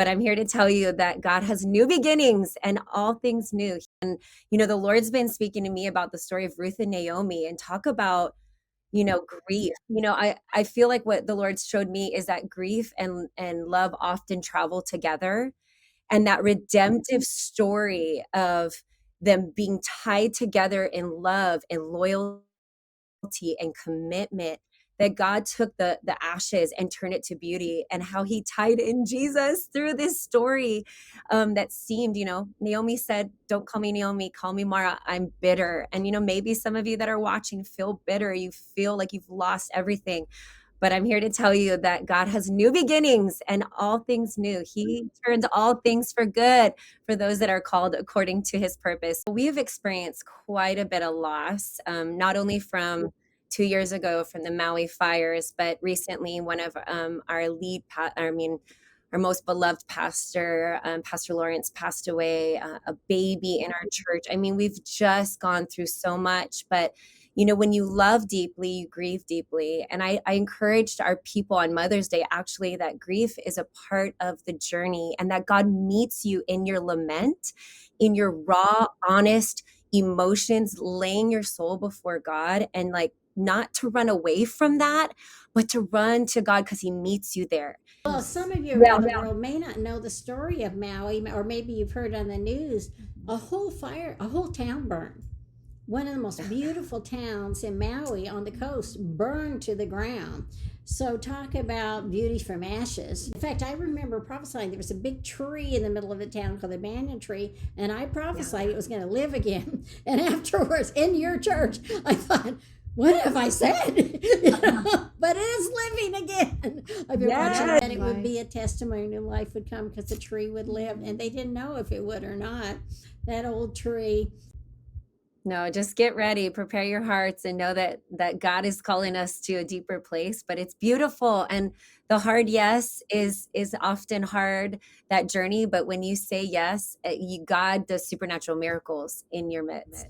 But I'm here to tell you that God has new beginnings and all things new. And, the Lord's been speaking to me about the story of Ruth and Naomi and talk about, grief. I feel like what the Lord showed me is that grief and love often travel together, and that redemptive story of them being tied together in love and loyalty and commitment, that God took the ashes and turned it to beauty, and how he tied in Jesus through this story, that seemed, Naomi said, "Don't call me Naomi, call me Mara. I'm bitter." And maybe some of you that are watching feel bitter. You feel like you've lost everything. But I'm here to tell you that God has new beginnings and all things new. He turns all things for good for those that are called according to his purpose. We have experienced quite a bit of loss, not only from 2 years ago from the Maui fires, but recently one of our most beloved pastor, Pastor Lawrence, passed away, a baby in our church. I mean, we've just gone through so much, but when you love deeply, you grieve deeply. And I encouraged our people on Mother's Day, actually, that grief is a part of the journey and that God meets you in your lament, in your raw, honest emotions, laying your soul before God, and like not to run away from that, but to run to God because he meets you there. Well, some of you Yeah. around the world may not know the story of Maui, or maybe you've heard on the news a whole town burned. One of the most beautiful towns in Maui on the coast burned to the ground. So, talk about beauty from ashes. In fact, I remember prophesying there was a big tree in the middle of the town called the banyan tree, and I prophesied it was going to live again. And afterwards, in your church, I thought, what have I said? But it is living again. I've been watching Yes. that it would be a testimony, new life would come because the tree would live, and they didn't know if it would or not. That old tree. No, just get ready, prepare your hearts, and know that God is calling us to a deeper place. But it's beautiful, and the hard yes is often hard, that journey. But when you say yes, God does supernatural miracles in your midst.